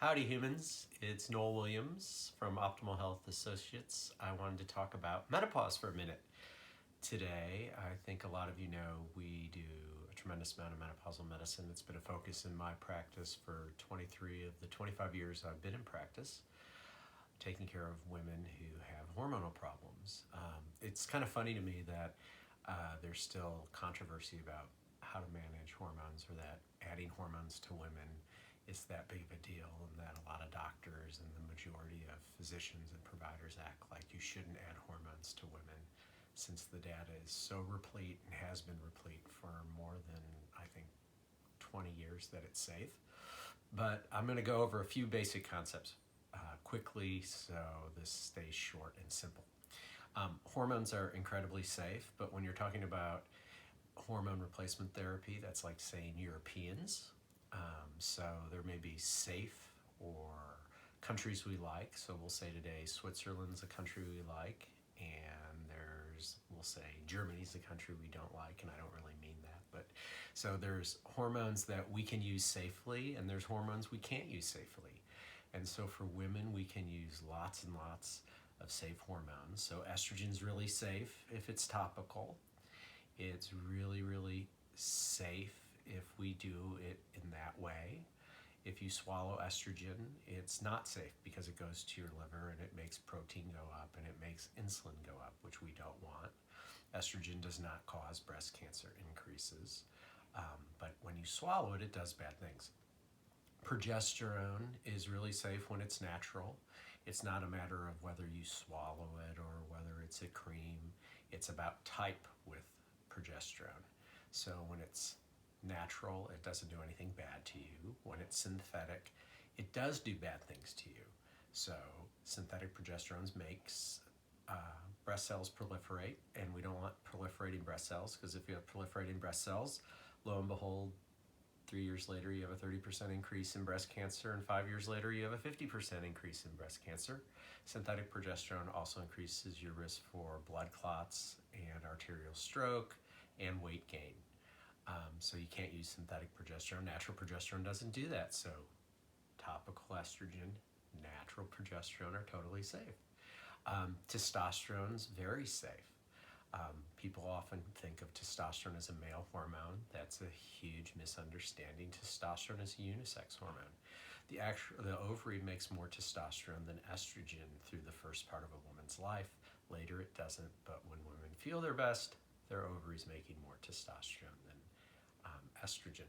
Howdy humans, it's Noel Williams from Optimal Health Associates. I wanted to talk about menopause for a minute. Today, I think a lot of you know we do a tremendous amount of menopausal medicine. It's been a focus in my practice for 23 of the 25 years I've been in practice, taking care of women who have hormonal problems. It's kind of funny to me that there's still controversy about how to manage hormones, or that adding hormones to women is that big of a deal, and that a lot of doctors and the majority of physicians and providers act like you shouldn't add hormones to women, since the data is so replete and has been replete for more than, I think, 20 years that it's safe. But I'm going to go over a few basic concepts quickly so this stays short and simple. Hormones are incredibly safe, but when you're talking about hormone replacement therapy, that's like saying Europeans. So there may be safe or countries we like. So we'll say today Switzerland's a country we like, and we'll say Germany's a country we don't like, and I don't really mean that. But so there's hormones that we can use safely, and there's hormones we can't use safely. And so for women, we can use lots and lots of safe hormones. So estrogen's really safe if it's topical. It's really, really safe if we do it in that way. If you swallow estrogen, it's not safe because it goes to your liver and it makes protein go up and it makes insulin go up, which we don't want. Estrogen does not cause breast cancer increases, but when you swallow it, it does bad things. Progesterone is really safe when it's natural. It's not a matter of whether you swallow it or whether it's a cream. It's about type with progesterone. So when it's natural, it doesn't do anything bad to you. When it's synthetic, it does do bad things to you. So synthetic progesterone makes breast cells proliferate, and we don't want proliferating breast cells, because if you have proliferating breast cells, lo and behold, 3 years later you have a 30% increase in breast cancer, and 5 years later you have a 50% increase in breast cancer. Synthetic progesterone also increases your risk for blood clots and arterial stroke and weight gain. So you can't use synthetic progesterone. Natural progesterone doesn't do that. So topical estrogen, natural progesterone are totally safe. Testosterone's very safe. People often think of testosterone as a male hormone. That's a huge misunderstanding. Testosterone is a unisex hormone. The ovary makes more testosterone than estrogen through the first part of a woman's life. Later it doesn't, but when women feel their best, their ovary's making more testosterone than estrogen.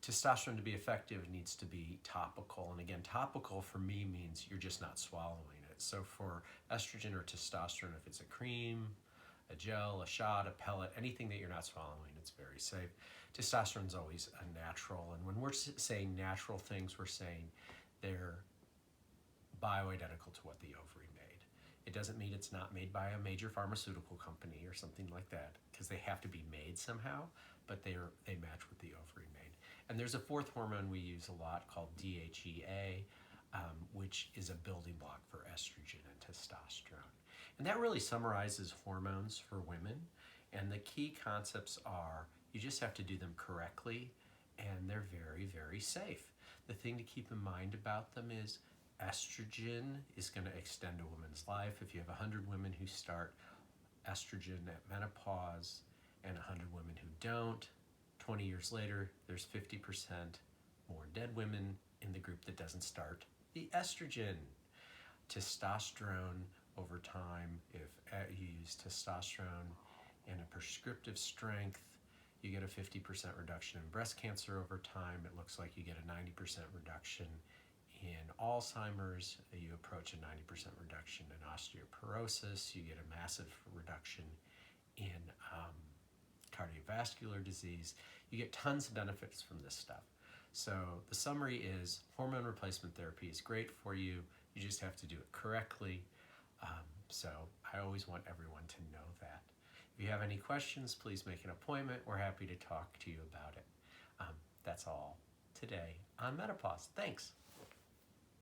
Testosterone, to be effective, needs to be topical. And again, topical for me means you're just not swallowing it. So for estrogen or testosterone, if it's a cream, a gel, a shot, a pellet, anything that you're not swallowing, it's very safe. Testosterone is always a natural. And when we're saying natural things, we're saying they're bioidentical to what the ovary made. It doesn't mean it's not made by a major pharmaceutical company or something like that, because they have to be made somehow, but they match what the ovary made. And there's a fourth hormone we use a lot called DHEA, which is a building block for estrogen and testosterone. And that really summarizes hormones for women. And the key concepts are you just have to do them correctly, and they're very, very safe. The thing to keep in mind about them is estrogen is going to extend a woman's life. If you have 100 women who start estrogen at menopause and 100 women who don't, 20 years later, there's 50% more dead women in the group that doesn't start the estrogen. Testosterone over time, if you use testosterone in a prescriptive strength, you get a 50% reduction in breast cancer over time. It looks like you get a 90% reduction in Alzheimer's. You approach a 90% reduction in osteoporosis. You get a massive reduction in cardiovascular disease. You get tons of benefits from this stuff. So the summary is hormone replacement therapy is great for you. You just have to do it correctly. So I always want everyone to know that. If you have any questions, please make an appointment. We're happy to talk to you about it. That's all today on Menopause. Thanks.